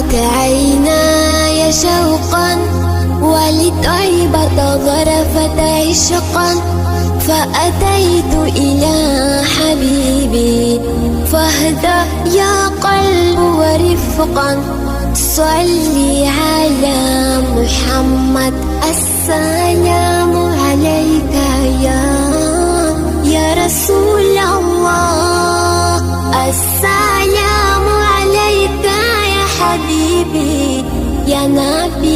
دمعت عيناي شوقا ولطيبة ظرفت عشقا، فأتيت إلى حبيبي فاهدأ يا قلب ورفقا. صلي على محمد، السلام عليك يا رسول الله، السلام عليك يا حبيبي يا نبي